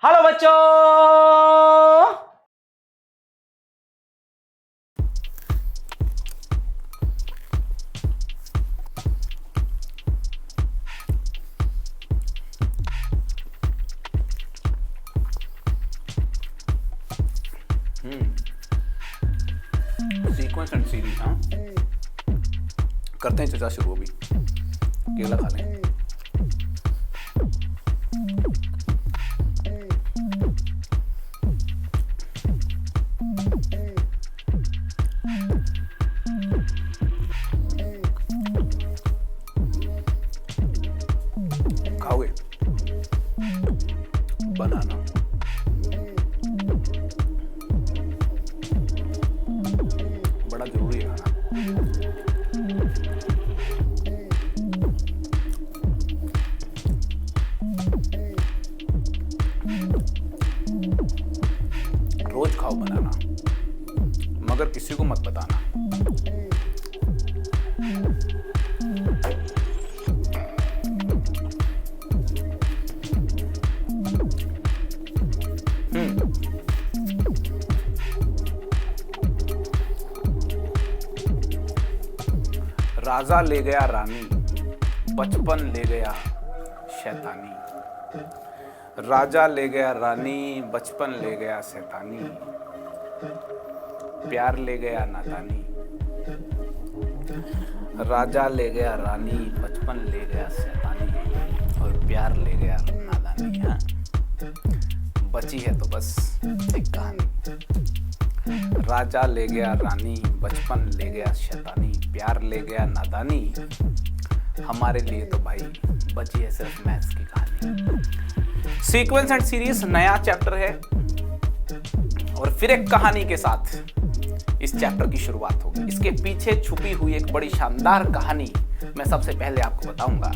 Hello बच्चों। Sequence and series. हाँ, करते हैं चर्चा शुरू। अभी केला खा लें। खाओगे? बनाना बड़ा जरूरी है खाना। रोज खाओ बनाना, मगर किसी को मत बताना। राजा ले गया रानी, बचपन ले गया शैतानी। राजा ले गया रानी, बचपन ले गया शैतानी। प्यार ले गया नादानी। राजा ले गया रानी, बचपन ले गया शैतानी, और प्यार ले गया नादानी। हाँ, बची है तो बस एक कहानी। राजा ले गया रानी, बचपन ले गया शैतानी, प्यार ले गया नादानी। हमारे लिए तो भाई बची है सिर्फ मैथ्स की कहानी। सीक्वेंस एंड सीरीज नया चैप्टर है और फिर एक कहानी के साथ इस चैप्टर की शुरुआत होगी। इसके पीछे छुपी हुई एक बड़ी शानदार कहानी मैं सबसे पहले आपको बताऊंगा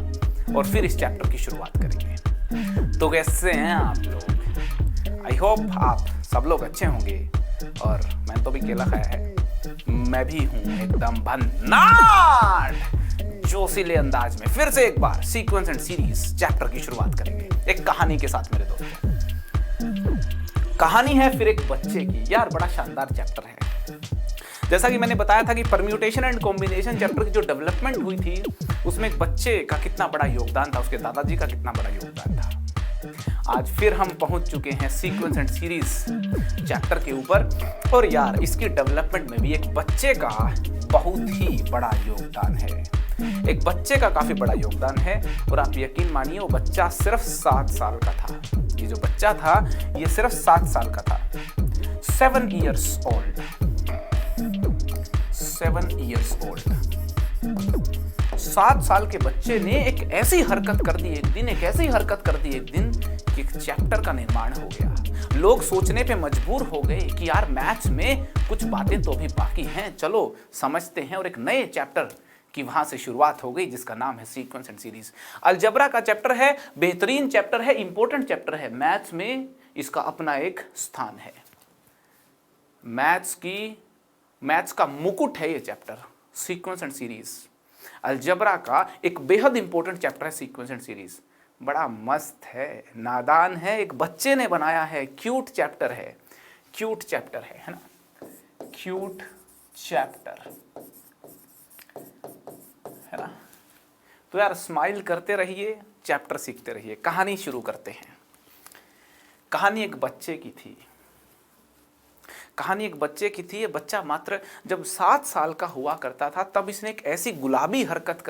और फिर इस चैप्टर की शुरुआत करेंगे। तो कैसे हैं आप लोग? आई होप आप सब लोग अच्छे होंगे। और मैंने तो भी केला खाया है। मैं भी हूं एकदम भन्नाट जोशीले अंदाज में। फिर से एक बार सीक्वेंस एंड सीरीज चैप्टर की शुरुआत करेंगे एक कहानी के साथ मेरे दोस्तों। कहानी है फिर एक बच्चे की। यार बड़ा शानदार चैप्टर है। जैसा कि मैंने बताया था कि परम्यूटेशन एंड कॉम्बिनेशन चैप्टर की जो डेवलपमेंट हुई थी उसमें एक बच्चे का कितना बड़ा योगदान था, उसके दादाजी का कितना बड़ा योगदान था। आज फिर हम पहुंच चुके हैं सीक्वेंस एंड सीरीज चैप्टर के ऊपर। और यार इसकी डेवलपमेंट में भी एक बच्चे का बहुत ही बड़ा योगदान है। एक बच्चे का काफी बड़ा योगदान है। और आप यकीन मानिए वो बच्चा सिर्फ 7 साल का था। ये जो बच्चा था ये सिर्फ 7 साल का था। 7 years old। 7 years old। 7 साल के बच्चे ने एक ऐसी हरकत कर दी एक दिन, कि एक चैप्टर का निर्माण हो गया। लोग सोचने पे मजबूर हो गए कि यार मैथ्स में कुछ बातें तो भी बाकी हैं, चलो समझते हैं। और एक नए चैप्टर की वहां से शुरुआत हो गई जिसका नाम है सीक्वेंस एंड सीरीज। अलजेब्रा का चैप्टर है, बेहतरीन चैप्टर है, इंपॉर्टेंट चैप्टर है। मैथ्स में इसका अपना एक स्थान है। मैथ्स का मुकुट है ये chapter, sequence and series. Algebra का एक बेहद इंपॉर्टेंट चैप्टर है सीक्वेंस एंड सीरीज। बड़ा मस्त है, नादान है, एक बच्चे ने बनाया है, क्यूट चैप्टर है। है ना? क्यूट चैप्टर है ना? तो यार स्माइल करते रहिए, चैप्टर सीखते रहिए। कहानी शुरू करते हैं। कहानी एक बच्चे की थी। ये बच्चा मात्र जब 7 साल का हुआ करता था तब इसने एक ऐसी गुलाबी हरकत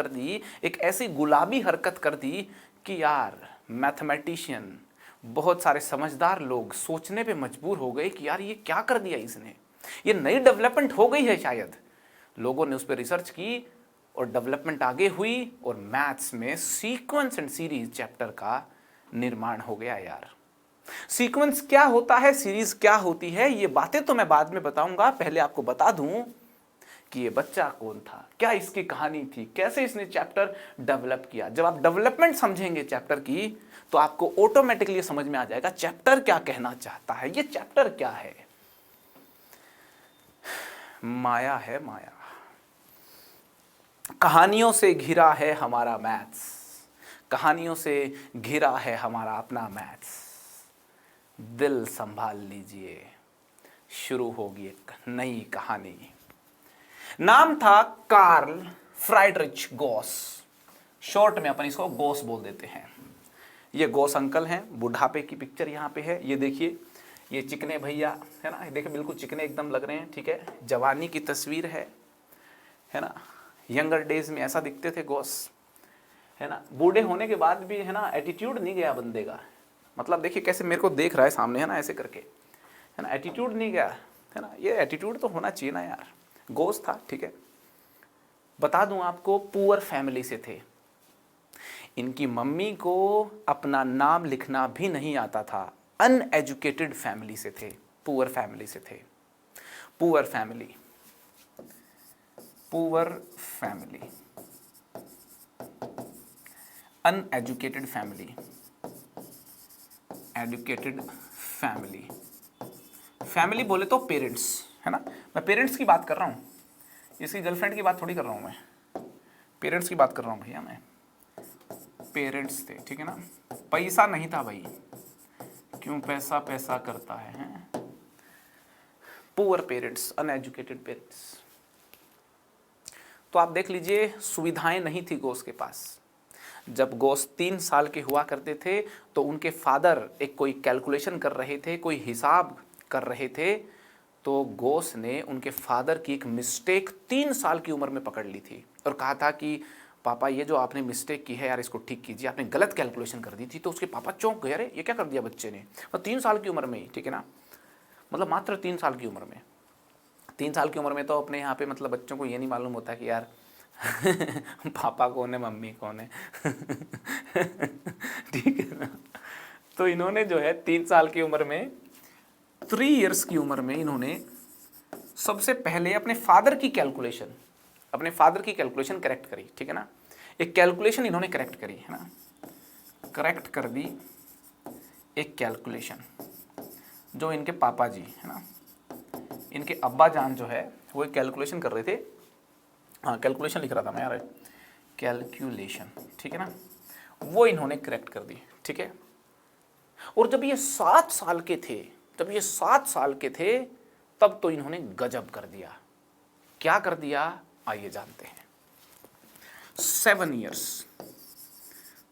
कर दी कि यार मैथमेटिशियन, बहुत सारे समझदार लोग सोचने पे मजबूर हो गए कि यार ये क्या कर दिया इसने। ये नई डेवलपमेंट हो गई है शायद। लोगों ने उस पर रिसर्च की और डेवलपमेंट आगे हुई और मैथ्स में सीक्वेंस एंड सीरीज चैप्टर का निर्माण हो गया। यार सीक्वेंस क्या होता है, सीरीज क्या होती है, ये बातें तो मैं बाद में बताऊंगा। पहले आपको बता दूं कि ये बच्चा कौन था, क्या इसकी कहानी थी, कैसे इसने चैप्टर डेवलप किया। जब आप डेवलपमेंट समझेंगे चैप्टर की तो आपको ऑटोमेटिकली समझ में आ जाएगा चैप्टर क्या कहना चाहता है। ये चैप्टर क्या है? माया है, माया। कहानियों से घिरा है हमारा मैथ्स, कहानियों से घिरा है हमारा अपना मैथ्स। दिल संभाल लीजिए, शुरू होगी एक नई कहानी। नाम था कार्ल फ्राइडरिच गॉस, शॉर्ट में अपन इसको गॉस बोल देते हैं। ये गॉस अंकल हैं, बुढ़ापे की पिक्चर यहाँ पे है। ये देखिए, ये चिकने भैया है ना, देखिए बिल्कुल चिकने एकदम लग रहे हैं, ठीक है। जवानी की तस्वीर है ना। यंगर डेज में ऐसा दिखते थे गॉस, है ना। बूढ़े होने के बाद भी है ना, एटीट्यूड नहीं गया बंदे का। मतलब देखिए कैसे मेरे को देख रहा है सामने, है ना, ऐसे करके, है ना, एटीट्यूड नहीं गया, है ना। ये एटीट्यूड तो होना चाहिए ना यार। गॉस था, ठीक है। बता दूं आपको, पुअर फैमिली से थे। इनकी मम्मी को अपना नाम लिखना भी नहीं आता था। अनएजुकेटेड फैमिली से थे, पुअर फैमिली से थे। Poor family, poor family, uneducated family, educated family. Family बोले तो पेरेंट्स, है ना। मैं पेरेंट्स की बात कर रहा हूँ, इसकी गर्लफ्रेंड की बात थोड़ी कर रहा हूँ मैं, पेरेंट्स की बात कर रहा हूँ भैया मैं। पेरेंट्स थे, ठीक है ना। पैसा नहीं था भाई, क्यों पैसा पैसा करता है? Poor parents, uneducated parents. तो आप देख लीजिए, सुविधाएं नहीं थी गोस के पास। जब गोस 3 साल के हुआ करते थे तो उनके फादर एक कोई कैलकुलेशन कर रहे थे, कोई हिसाब कर रहे थे, तो गोस ने उनके फादर की एक मिस्टेक 3 साल की उम्र में पकड़ ली थी और कहा था कि पापा ये जो आपने मिस्टेक की है यार, इसको ठीक कीजिए, आपने गलत कैलकुलेशन कर दी थी। तो उसके पापा चौंक गए, अरे ये क्या कर दिया बच्चे ने, और 3 साल की उम्र में ही, ठीक है ना। मतलब मात्र 3 साल की उम्र में। 3 साल की उम्र में तो अपने यहाँ पे मतलब बच्चों को ये नहीं मालूम होता कि यार पापा कौन है, मम्मी कौन है ठीक है ना। तो इन्होंने जो है 3 साल की उम्र में, 3 इयर्स की उम्र में इन्होंने सबसे पहले अपने फादर की कैलकुलेशन करेक्ट करी, ठीक है ना। एक कैलकुलेशन इन्होंने करेक्ट करी, है ना, करेक्ट कर दी एक कैलकुलेशन जो इनके पापा जी, है ना, इनके अब्बा जान जो है वो एक कैलकुलेशन कर रहे थे। हाँ, कैलकुलेशन लिख रहा था मैं यार, कैलकुलेशन, ठीक है ना, वो इन्होंने करेक्ट कर दी, ठीक है। और जब ये 7 साल के थे, तब तो इन्होंने गजब कर दिया। क्या कर दिया, आइए जानते हैं। 7 इयर्स,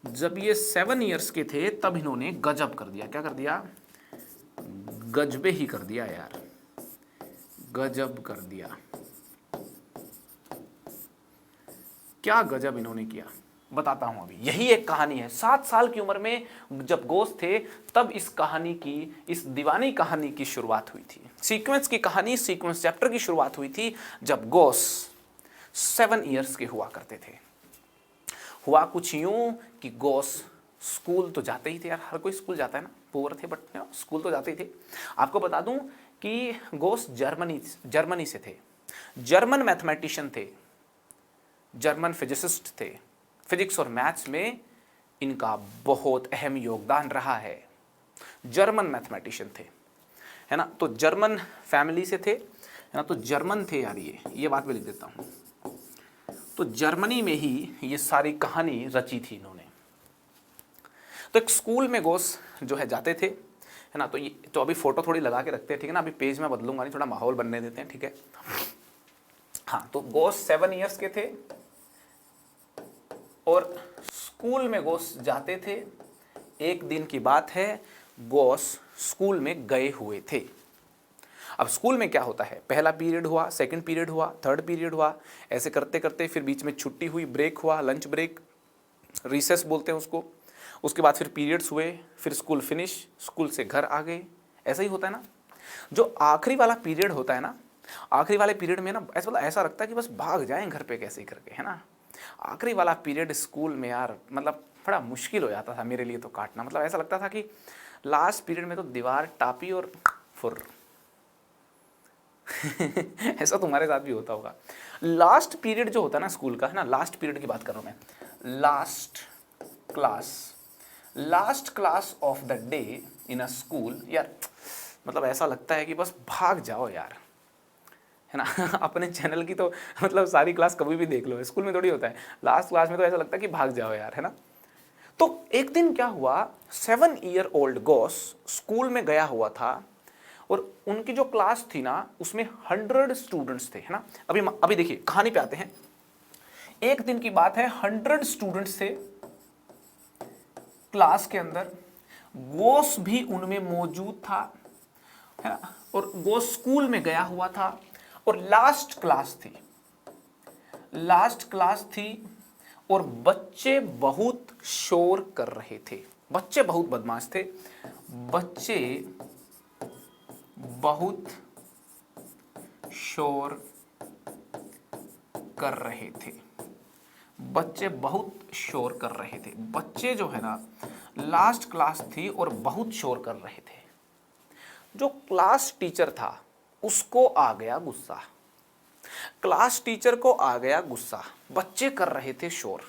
जब ये 7 इयर्स के थे तब इन्होंने गजब कर दिया। क्या कर दिया, गजबे ही कर दिया यार, गजब कर दिया। क्या गजब इन्होंने किया, बताता हूं अभी। यही एक कहानी है। 7 साल की उम्र में जब गोस थे तब इस कहानी की, इस दीवानी कहानी की शुरुआत हुई थी। सीक्वेंस की कहानी, सीक्वेंस चैप्टर की शुरुआत हुई थी जब गोस 7 इयर्स के हुआ करते थे। हुआ कुछ यूं कि गोस स्कूल तो जाते ही थे यार, हर कोई स्कूल जाता है ना, पुअर थे बट स्कूल तो जाते ही थे। आपको बता दूं कि गोस जर्मनी से थे, जर्मन मैथमेटिशियन थे, जर्मन फिजिसिस्ट थे। फिजिक्स और मैथ्स में इनका बहुत अहम योगदान रहा है। जर्मन मैथमेटिशियन थे, है ना। तो जर्मन फैमिली से थे, है ना, तो जर्मन थे यार, ये बात मैं लिख देता हूँ। तो जर्मनी में ही ये सारी कहानी रची थी इन्होंने। तो एक स्कूल में गोस जो है जाते थे, है ना। तो अभी फोटो थोड़ी लगा के रखते हैं, ठीक है ना, अभी पेज में बदलूंगा नहीं, थोड़ा माहौल बनने देते हैं, ठीक है। हाँ, तो गोस 7 इयर्स के थे और स्कूल में गोस जाते थे। एक दिन की बात है, गोस स्कूल में गए हुए थे। अब स्कूल में क्या होता है, पहला पीरियड हुआ, सेकंड पीरियड हुआ, थर्ड पीरियड हुआ, ऐसे करते करते फिर बीच में छुट्टी हुई, ब्रेक हुआ, लंच ब्रेक, रिसेस बोलते हैं उसको। उसके बाद फिर पीरियड्स हुए, फिर स्कूल फिनिश, स्कूल से घर आ गए। ऐसा ही होता है ना। जो आखिरी वाला पीरियड होता है ना, आखिरी वाले पीरियड में ना ऐसा लगता है कि बस भाग जाएं घर पे कैसे ही करके, है ना। आखिरी वाला पीरियड स्कूल में यार मतलब बड़ा मुश्किल हो जाता था मेरे लिए तो काटना। मतलब ऐसा लगता था कि लास्ट पीरियड में तो दीवार टापी और फुर ऐसा तुम्हारे साथ भी होता होगा। लास्ट पीरियड जो होता है ना स्कूल का, है ना, लास्ट पीरियड की बात कर रहा हूं मैं। Last class of the day in a school, यार मतलब ऐसा लगता है कि बस भाग जाओ यार, है ना। अपने चैनल की तो मतलब सारी क्लास कभी भी देख लो, स्कूल में थोड़ी होता है। लास्ट क्लास में तो ऐसा लगता है कि भाग जाओ यार, है ना। तो एक दिन क्या हुआ, 7-year-old गॉस स्कूल में गया हुआ था और उनकी जो क्लास थी ना उसमें 100 स्टूडेंट्स थे, है ना। अभी देखिए कहानी पे आते हैं। एक दिन की बात है, 100 स्टूडेंट्स थे क्लास के अंदर, गोस भी उनमें मौजूद था, है ना। और गोस स्कूल में गया हुआ था और लास्ट क्लास थी और बच्चे बहुत शोर कर रहे थे। बच्चे बहुत बदमाश थे, बच्चे बहुत शोर कर रहे थे, बच्चे बहुत शोर कर रहे थे। बच्चे जो है ना, लास्ट क्लास थी और बहुत शोर कर रहे थे। जो क्लास टीचर था उसको आ गया गुस्सा, क्लास टीचर को आ गया गुस्सा, बच्चे कर रहे थे शोर।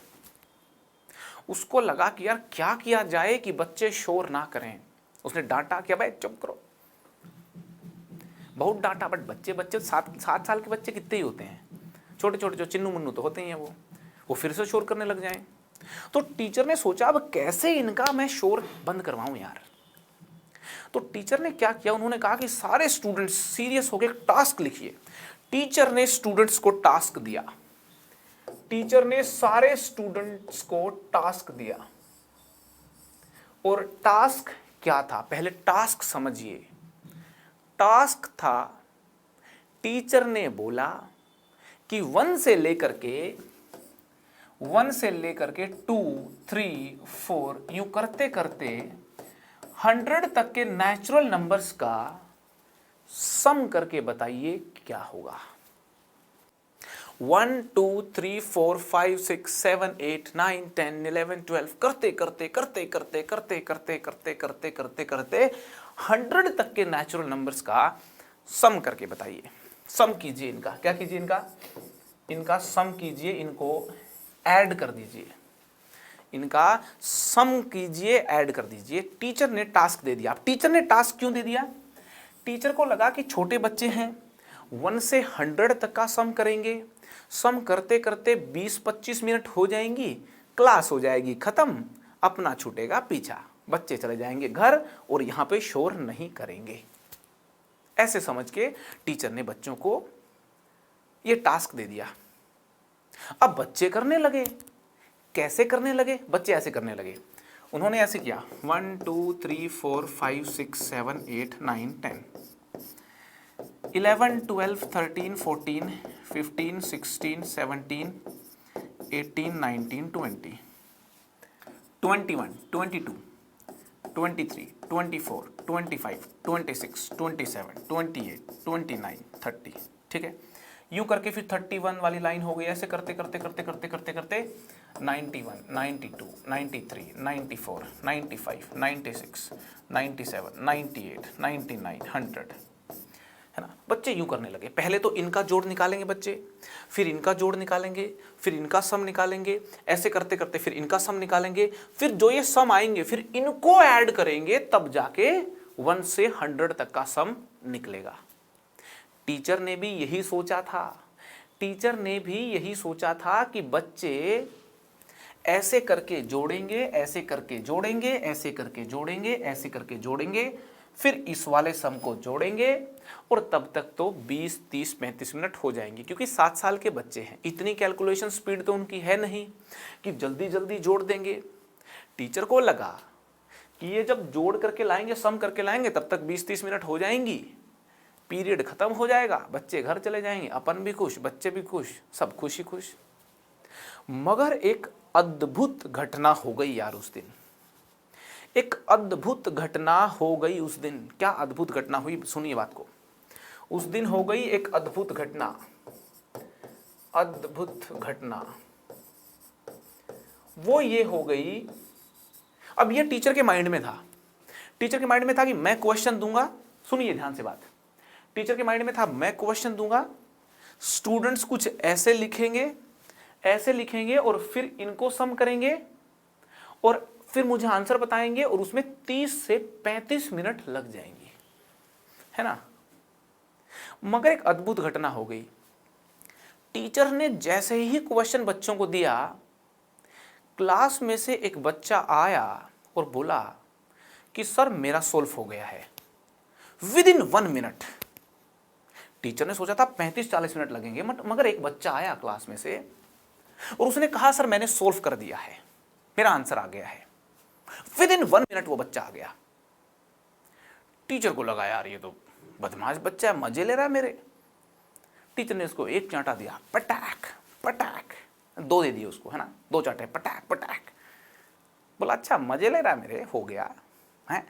उसको लगा कि यार क्या किया जाए कि बच्चे शोर ना करें। उसने डांटा कि भाई चुप करो, बहुत डांटा। बट बच्चे 7 साल के बच्चे कितने ही होते हैं, छोटे छोटे जो चिन्नू मुन्नू तो होते ही हैं, वो फिर से शोर करने लग जाएं। तो टीचर ने सोचा अब कैसे इनका मैं शोर बंद करवाऊं यार। तो टीचर ने क्या किया, उन्होंने कहा कि सारे स्टूडेंट्स सीरियस होकर एक टास्क लिखिए। टीचर ने स्टूडेंट्स को टास्क दिया, टीचर ने सारे स्टूडेंट्स को टास्क दिया। और टास्क क्या था, पहले टास्क समझिए। टास्क था, टीचर ने बोला कि 1 से लेकर के 2, 3, 4 यूं करते करते 100 तक के नेचुरल नंबर्स का सम करके बताइए क्या होगा। 1, 2, 3, 4, 5, 6, 7, 8, 9, 10, 11, 12 करते 100 तक के नेचुरल नंबर्स का सम करके बताइए। सम कीजिए इनका, क्या कीजिए इनका सम कीजिए, इनको ऐड कर दीजिए, इनका सम कीजिए, ऐड कर दीजिए। टीचर ने टास्क दे दिया। अब टीचर ने टास्क क्यों दे दिया, टीचर को लगा कि छोटे बच्चे हैं, 1 से 100 तक का सम करेंगे, सम करते करते 20-25 मिनट हो जाएंगी, क्लास हो जाएगी खत्म, अपना छूटेगा पीछा, बच्चे चले जाएंगे घर और यहां पे शोर नहीं करेंगे। ऐसे समझ के टीचर ने बच्चों को ये टास्क दे दिया। अब बच्चे करने लगे। कैसे करने लगे, बच्चे ऐसे करने लगे। उन्होंने ऐसे किया 1, 2, 3, 4, 5, 6, 7, 8, 9, 10, 11, 12, 13, 14, 15, 16, 17, 18, 19, 20, 21, 22, 23, 24, 25, 26, 27, 28, 29, 30। ठीक है, यूं करके फिर 31 वाली लाइन हो गई। ऐसे करते करते 91, 92, 93, 94, 95, 96, 97, 98, 99, 100, है ना। बच्चे यूं करने लगे। पहले तो इनका जोड़ निकालेंगे बच्चे, फिर इनका जोड़ निकालेंगे, फिर इनका सम निकालेंगे, ऐसे करते करते फिर इनका सम निकालेंगे, फिर जो ये सम आएंगे फिर इनको ऐड करेंगे, तब जाके 1 से 100 तक का सम निकलेगा। टीचर ने भी यही सोचा था कि बच्चे ऐसे करके जोड़ेंगे, ऐसे करके जोड़ेंगे, ऐसे करके जोड़ेंगे, ऐसे करके जोड़ेंगे, फिर इस वाले सम को जोड़ेंगे और तब तक तो 20, 30, 35 मिनट हो जाएंगे। क्योंकि 7 साल के बच्चे हैं, इतनी कैलकुलेशन स्पीड तो उनकी है नहीं कि जल्दी जल्दी जोड़ देंगे। टीचर को लगा कि ये जब जोड़ करके लाएंगे, सम करके लाएंगे, तब तक 20-30 मिनट हो जाएंगी, पीरियड खत्म हो जाएगा, बच्चे घर चले जाएंगे, अपन भी खुश, बच्चे भी खुश, सब खुश ही खुश। मगर एक अद्भुत घटना हो गई यार उस दिन, एक अद्भुत घटना हो गई उस दिन। क्या अद्भुत घटना हुई, सुनिए बात को। उस दिन हो गई एक अद्भुत घटना। वो ये हो गई, अब ये टीचर के माइंड में था, कि मैं क्वेश्चन दूंगा। सुनिए ध्यान से बात। टीचर के माइंड में था मैं क्वेश्चन दूंगा, स्टूडेंट्स कुछ ऐसे लिखेंगे और फिर इनको सम करेंगे और फिर मुझे आंसर बताएंगे और उसमें 30 से 35 मिनट लग जाएंगे, है ना। मगर एक अद्भुत घटना हो गई। टीचर ने जैसे ही क्वेश्चन बच्चों को दिया, क्लास में से एक बच्चा आया और बोला कि सर मेरा सोल्व हो गया है विद इन 1 मिनट। टीचर ने सोचा था 35-40 मिनट लगेंगे, मगर एक बच्चा आया क्लास में से और उसने कहा सर मैंने सोल्व कर दिया है, मेरा आंसर आ गया है। विद इन 1 मिनट वो बच्चा आ गया। टीचर को लगा यार ये तो बदमाश बच्चा है, मजे ले रहा है मेरे। टीचर ने उसको एक चांटा दिया, पटाक पटाक, 2 दे दिए उसको, है ना, 2 चांटे, पटाक पटाक। बोला अच्छा मजे ले रहा है मेरे, हो गया है।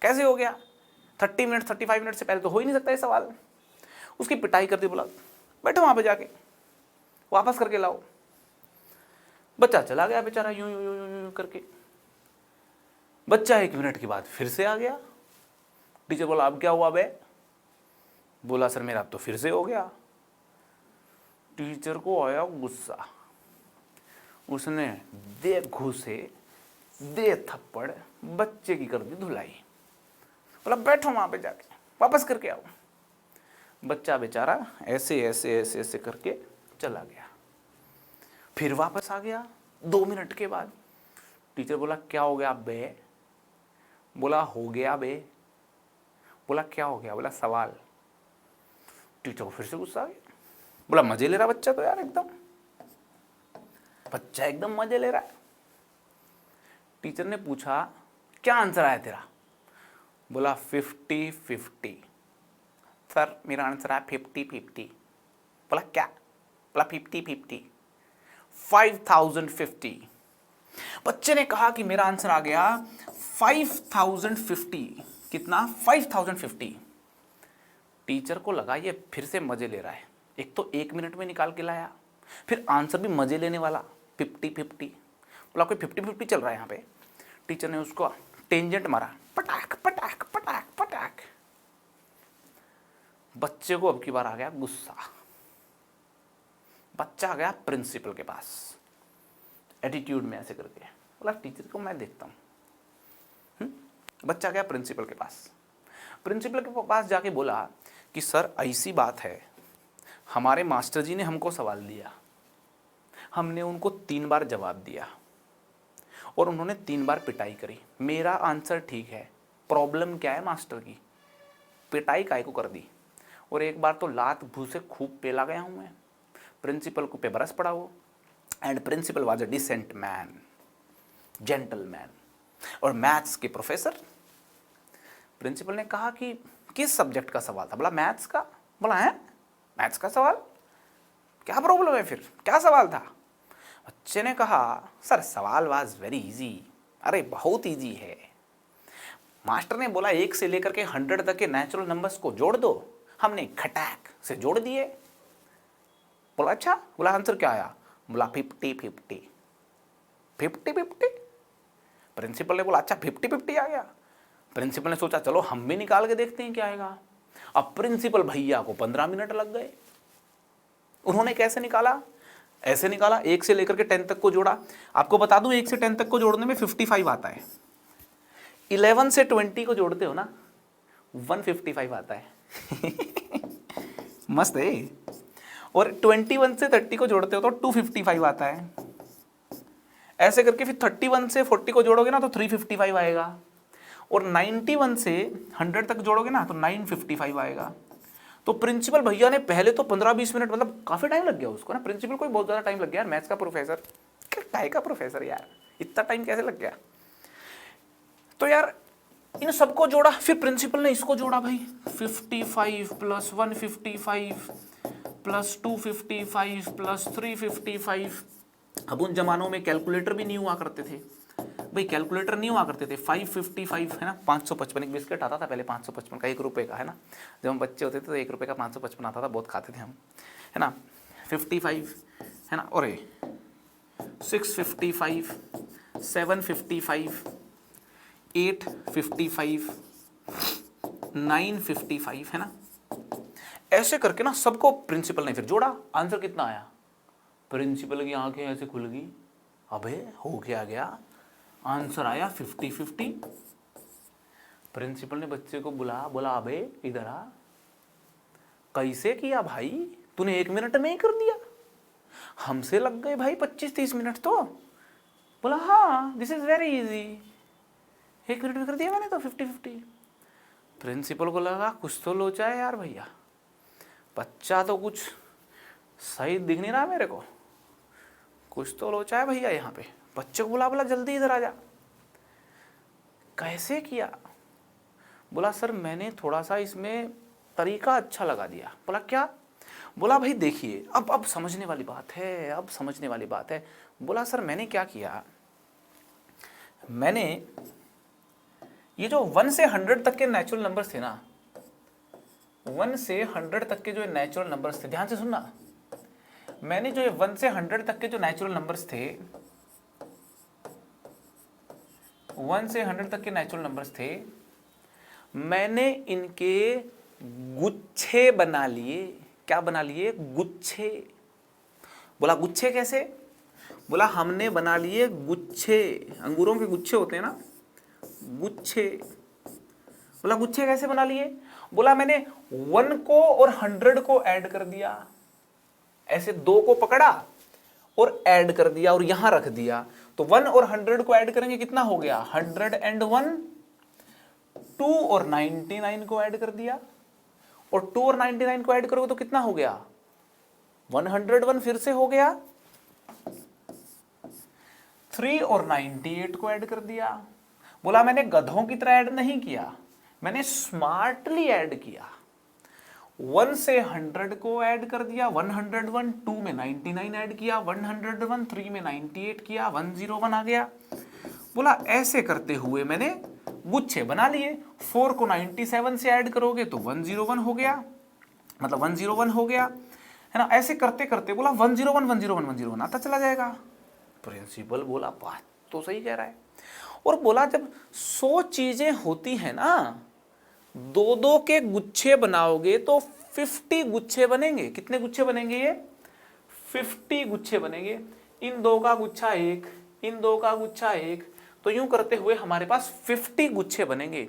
कैसे हो गया? 30 मिनट 35 मिनट से पहले तो हो ही नहीं सकता ये सवाल। उसकी पिटाई कर दी, बोला बैठो वहां पे जाके वापस करके लाओ। बच्चा चला गया बेचारा यूं यूं यूं यूं करके। बच्चा 1 मिनट के बाद फिर से आ गया। टीचर बोला अब क्या हुआ बे? बोला सर मेरा अब तो फिर से हो गया। टीचर को आया गुस्सा, उसने दे घूसे दे थप्पड़, बच्चे की कर दी धुलाई। बोला बैठो वहां पे जाके वापस करके आओ। बच्चा बेचारा ऐसे ऐसे ऐसे ऐसे करके चला गया। फिर वापस आ गया 2 मिनट के बाद। टीचर बोला क्या हो गया बे? बोला हो गया बे। बोला क्या हो गया? बोला सवाल। टीचर को फिर से गुस्सा आ गया। बोला मजे ले रहा बच्चा तो यार, एकदम बच्चा एकदम मजे ले रहा है। टीचर ने पूछा क्या आंसर आया तेरा? बोला 50-50। सर मेरा आंसर आया 50-50। बोला क्या? बोला 50-50, 5050। बच्चे ने कहा कि मेरा आंसर आ गया 5050। कितना? 5050। टीचर को लगा ये फिर से मजे ले रहा है, एक तो 1 मिनट में निकाल के लाया, फिर आंसर भी मजे लेने वाला 50-50। बोला कोई 50-50 चल रहा है यहाँ पे। टीचर ने उसको टेंजेंट मारा, पटाक पटाक पटाक पटाक। बच्चे को अब की बार आ गया गुस्सा। बच्चा आ गया प्रिंसिपल के पास एटीट्यूड में ऐसे करके। बोला टीचर को मैं देखता हूं। बच्चा गया प्रिंसिपल के पास। प्रिंसिपल के पास जाके बोला कि सर ऐसी बात है, हमारे मास्टर जी ने हमको सवाल दिया, हमने उनको 3 बार जवाब दिया और उन्होंने 3 बार पिटाई करी। मेरा आंसर ठीक है, प्रॉब्लम क्या है मास्टर की? पिटाई काहे को कर दी? और एक बार तो लात भू से खूब पेला गया हूं मैं। प्रिंसिपल को पे बरस पड़ा वो। And principal was a decent man, gentleman और मैथ्स के प्रोफेसर। प्रिंसिपल ने कहा कि किस सब्जेक्ट का सवाल था? बोला मैथ्स का। बोला है मैथ्स का सवाल? क्या प्रॉब्लम है फिर, क्या सवाल था? बच्चे ने कहा सर सवाल वाज वेरी इजी। अरे बहुत इजी है, मास्टर ने बोला 1 से लेकर के 100 तक के नेचुरल नंबर्स को जोड़ दो, हमने खटाक से जोड़ दिए। बोला अच्छा। बोला आंसर क्या आया? बोला 50-50। 50-50? प्रिंसिपल ने बोला अच्छा 50-50 आ गया। प्रिंसिपल ने सोचा चलो हम भी निकाल के देखते हैं क्या आएगा। अब प्रिंसिपल भैया को 15 मिनट लग गए। उन्होंने कैसे निकाला? ऐसे निकाला, 1 से लेकर के 10 तक को जोड़ा। आपको बता दूं 1 से 10 तक को जोड़ने में 55 आता है। 11 से 20 को जोड़ते हो ना, 155 आता है। मस्त है। और 21 से 30 को जोड़ते हो तो 255 आता है। ऐसे करके फिर 31 से 40 को जोड़ोगे ना तो 355 आएगा। और 91 से 100 तक जोड़ोगे ना तो 955 आएगा। तो प्रिंसिपल भैया ने पहले तो 15-20 मिनट, मतलब काफी टाइम लग गया उसको ना। प्रिंसिपल को भी बहुत ज्यादा टाइम लग गया यार, मैथ्स का प्रोफेसर, काय का प्रोफेसर यार, इतना टाइम कैसे लग गया? तो यार इन सबको जोड़ा, फिर प्रिंसिपल ने इसको जोड़ा भाई, 55 प्लस 155 प्लस 255 प्लस 355। अब उन जमानों में कैलकुलेटर भी नहीं हुआ करते थे भाई, कैलकुलेटर नहीं हुआ करते थे। 555 है ना, 555 एक बिस्किट आता था पहले, 555 का, 1 रुपये का, है ना। जब हम बच्चे होते थे तो 1 रुपये का 555 आता था, बहुत खाते थे हम, है ना। 55 है ना, और 655, 755, 855, 955, है ना। ऐसे करके ना सबको प्रिंसिपल ने फिर जोड़ा। आंसर कितना आया? प्रिंसिपल की आंखें ऐसे खुल गई, अबे हो क्या गया? आंसर आया 50-50। प्रिंसिपल ने बच्चे को बोला अबे इधर आ, कैसे किया भाई तूने? 1 मिनट में ही कर दिया। हमसे लग गए भाई 25-30 मिनट। तो बोला हाँ this is very easy, 1 minute में कर दिया मैंने तो 50-50। प्रिंसिपल को लगा कुछ तो लोचा है यार भैया, बच्चा तो कुछ सही दिख नहीं रहा मेरे को, कुछ तो लोचा है भैया यहाँ पे। बच्चे को बोला जल्दी इधर आ जा। कैसे किया? बोला सर मैंने थोड़ा सा इसमें तरीका अच्छा लगा दिया। बोला क्या? बोला भाई देखिए अब समझने वाली बात है, अब समझने वाली बात है। बोला सर मैंने क्या किया, मैंने ये जो 1 से 100 तक के नेचुरल नंबर्स थे ना, 1 से 100 तक के जो नेचुरल नंबर्स थे, ध्यान से सुनना, मैंने जो 1 से 100 तक के जो नेचुरल नंबर्स थे, 1 से 100 तक के नेचुरल नंबर्स थे, मैंने इनके गुच्छे बना लिए। क्या बना लिए? गुच्छे। बोला गुच्छे कैसे? बोला हमने बना लिए गुच्छे, अंगूरों के गुच्छे होते हैं ना, गुच्छे। बोला गुच्छे कैसे बना लिए? बोला मैंने 1 को और 100 को ऐड कर दिया, ऐसे 2 को पकड़ा और ऐड कर दिया और यहां रख दिया। तो 1 और 100 को ऐड करेंगे कितना हो गया? 101। 2 और 99 को ऐड कर दिया, और 2 और 99 को ऐड करोगे तो कितना हो गया? 101 फिर से हो गया। 3 और 98 को ऐड कर दिया। बोला मैंने गधों की तरह ऐड नहीं किया, मैंने स्मार्टली ऐड किया। 1 से 100 को ऐड कर दिया, 101, 2 में 99 ऐड किया, 101, 3 में 98 किया, 101 आ गया। बोला ऐसे करते हुए मैंने गुच्छे बना लिए। 4 को 97 से ऐड करोगे तो 101 हो गया, मतलब 101 हो गया, है ना। ऐसे करते करते बोला 101 101 101 आता चला जाएगा। प्रिंसिपल बोला बात तो सही कह रहा है, और बोला जब 100 चीजें होती है ना, 2-2 के गुच्छे बनाओगे तो 50 गुच्छे बनेंगे। कितने गुच्छे बनेंगे? ये 50 गुच्छे बनेंगे। इन 2 का गुच्छा 1, इन 2 का गुच्छा 1, तो यूं करते हुए हमारे पास 50 गुच्छे बनेंगे।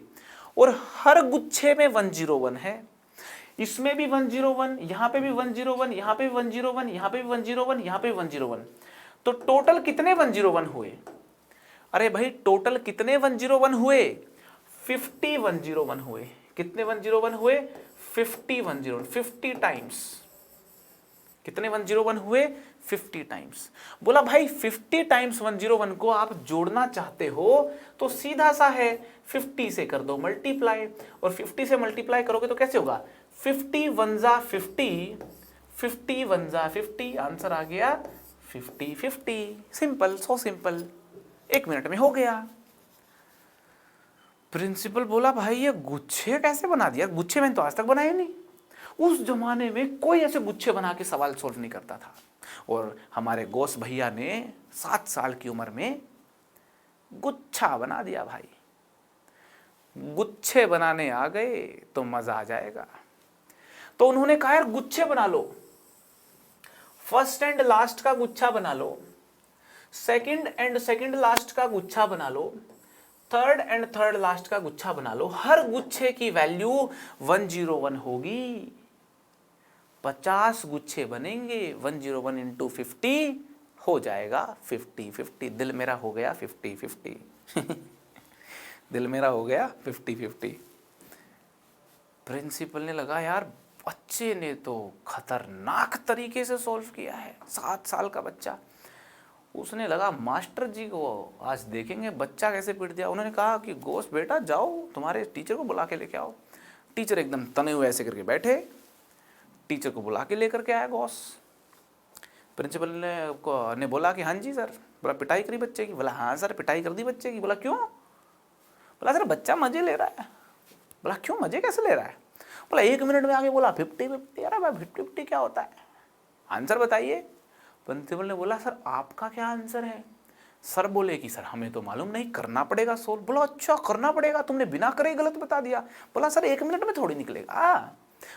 और हर गुच्छे में 101 है, इसमें भी 101, यहां पे भी 101, यहां पे भी 101, यहां पे भी 101, यहां पे भी 101। तो टोटल कितने 101 हुए? अरे भाई टोटल कितने 101 हुए? 50 101 हुए। कितने 101 हुए? 50 101, 50 टाइम्स। कितने 101 हुए? 50 टाइम्स। बोला भाई 50 टाइम्स 101 को आप जोड़ना चाहते हो तो सीधा सा है, 50 से कर दो मल्टीप्लाई, और 50 से मल्टीप्लाई करोगे तो कैसे होगा? 50 1 जा 50, 50 1 जा 50, आंसर आ गया 50 50। सिंपल, सो सिंपल, 1 मिनट में हो गया। प्रिंसिपल बोला भाई ये गुच्छे कैसे बना दिया? गुच्छे मैंने तो आज तक बनाए नहीं। उस जमाने में कोई ऐसे गुच्छे बना के सवाल सोल्व नहीं करता था, और हमारे गोस भैया ने 7 साल की उम्र में गुच्छा बना दिया भाई। गुच्छे बनाने आ गए तो मजा आ जाएगा। तो उन्होंने कहा यार गुच्छे बना लो, फर्स्ट एंड लास्ट का गुच्छा बना लो, सेकंड एंड सेकंड लास्ट का गुच्छा बना लो, थर्ड एंड थर्ड लास्ट का गुच्छा बना लो। हर गुच्छे की वैल्यू 101 होगी। 50 गुच्छे बनेंगे, 101 इंटू 50 हो जाएगा 50 50। दिल मेरा हो गया 50 50। दिल मेरा हो गया 50 50। प्रिंसिपल ने लगा यार बच्चे ने तो खतरनाक तरीके से सॉल्व किया है, 7 साल का बच्चा। उसने लगा मास्टर जी को आज देखेंगे बच्चा कैसे पीट दिया। उन्होंने कहा कि गोस बेटा जाओ तुम्हारे टीचर को बुला के लेके आओ। टीचर एकदम तने हुए ऐसे करके बैठे, टीचर को बुला के लेकर के आया गोस। प्रिंसिपल ने बोला कि हाँ जी सर। बोला पिटाई करी बच्चे की? बोला हाँ सर पिटाई कर दी बच्चे की। बोला क्यों? बोला सर बच्चा मजे ले रहा है। बोला क्यों, मजे कैसे ले रहा है? बोला 1 मिनट में आगे बोला 50 50। अरे भाई 50 50 क्या होता है, आंसर बताइए। प्रिंसिपल ने बोला सर आपका क्या आंसर है? सर बोले कि सर हमें तो मालूम नहीं, करना पड़ेगा सोल्व। बोला अच्छा करना पड़ेगा, तुमने बिना करे गलत बता दिया। बोला सर 1 मिनट में थोड़ी निकलेगा।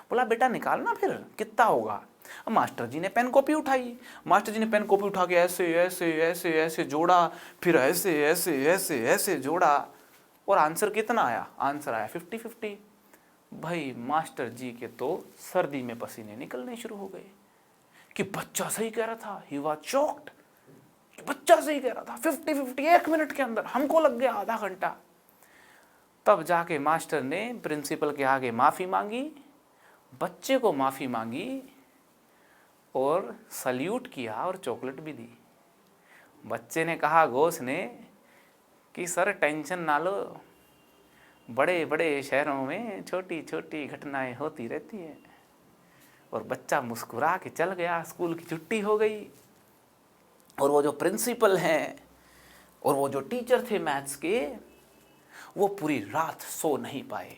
बोला बेटा निकालना फिर कितना होगा। मास्टर जी ने पेन कॉपी उठाई, मास्टर जी ने पेन कॉपी उठा के ऐसे ऐसे ऐसे ऐसे जोड़ा, फिर ऐसे ऐसे ऐसे ऐसे जोड़ा, और आंसर कितना आया? आंसर आया 50 50। भाई मास्टर जी के तो सर्दी में पसीने निकलने शुरू हो गए। कि बच्चा सही कह रहा था। ही वाज शॉक्ड कि बच्चा सही कह रहा था। 50-50 1 मिनट के अंदर, हमको लग गया आधा घंटा। तब जाके मास्टर ने प्रिंसिपल के आगे माफ़ी मांगी, बच्चे को माफ़ी मांगी और सल्यूट किया और चॉकलेट भी दी। बच्चे ने कहा घोष ने कि सर टेंशन ना लो, बड़े बड़े शहरों में छोटी छोटी घटनाएं होती रहती हैं। और बच्चा मुस्कुरा के चल गया, स्कूल की छुट्टी हो गई। और वो जो प्रिंसिपल हैं और वो जो टीचर थे मैथ्स के, वो पूरी रात सो नहीं पाए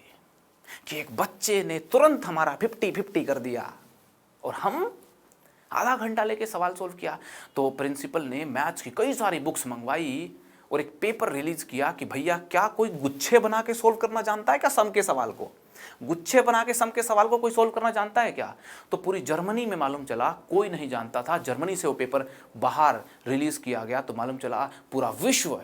कि एक बच्चे ने तुरंत हमारा 50-50 कर दिया और हम आधा घंटा लेके सवाल सोल्व किया। तो प्रिंसिपल ने मैथ्स की कई सारी बुक्स मंगवाई और एक पेपर रिलीज किया कि भैया क्या कोई गुच्छे बना के सोल्व करना जानता है क्या सम के सवाल को? गुच्छे बना के सम के सवाल को कोई सोल्व करना जानता है क्या? तो पूरी जर्मनी में मालूम चला कोई नहीं जानता था। जर्मनी से वो पेपर बाहर रिलीज किया गया तो मालूम चला पूरा विश्व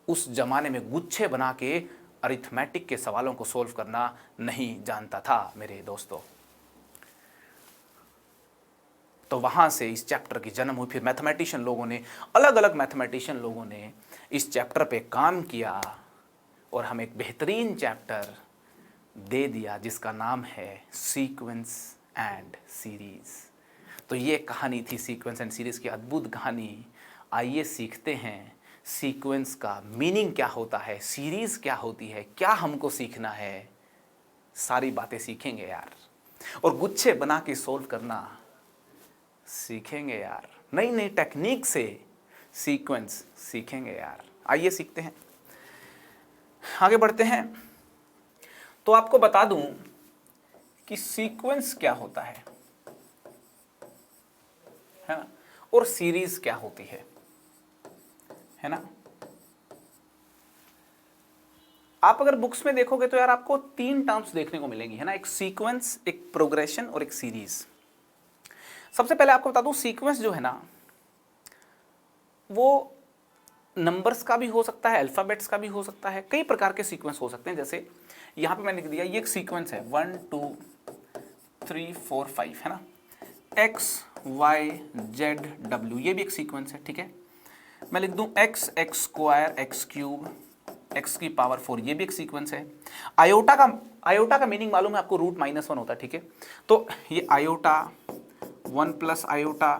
उस जमाने में गुच्छे बना के अरिथमेटिक के सवालों को सोल्व करना नहीं जानता था मेरे दोस्तों। तो वहाँ से इस चैप्टर की जन्म हुई। फिर मैथमेटिशियन लोगों ने, अलग अलग मैथमेटिशियन लोगों ने इस चैप्टर पे काम किया और हमें एक बेहतरीन चैप्टर दे दिया जिसका नाम है सीक्वेंस एंड सीरीज। तो ये कहानी थी सीक्वेंस एंड सीरीज की, अद्भुत कहानी। आइए सीखते हैं सीक्वेंस का मीनिंग क्या होता है, सीरीज क्या होती है, क्या हमको सीखना है, सारी बातें सीखेंगे यार। और गुच्छे बना के सोल्व करना सीखेंगे यार, नई नई टेक्निक से सीक्वेंस सीखेंगे यार। आइए सीखते हैं, आगे बढ़ते हैं। तो आपको बता दूं कि सीक्वेंस क्या होता है ना, और सीरीज क्या होती है ना। आप अगर बुक्स में देखोगे तो यार आपको 3 टर्म्स देखने को मिलेंगी, है ना, एक सीक्वेंस, एक प्रोग्रेशन और एक सीरीज। सबसे पहले आपको बता दूं सीक्वेंस जो है ना वो नंबर्स का भी हो सकता है, अल्फ़ाबेट्स का भी हो सकता है, कई प्रकार के सीक्वेंस हो सकते हैं। जैसे यहाँ पे मैंने लिख दिया, ये एक सीक्वेंस है 1 2 3 4 5, है ना, x y z w, ये भी एक सीक्वेंस है, ठीक है। मैं लिख दूं x x square x cube x की पावर 4, ये भी एक सीक्वेंस है। आयोटा का मीनिंग मालूम है आपको, √-1 होता है, ठीक है। तो ये iota 1 plus iota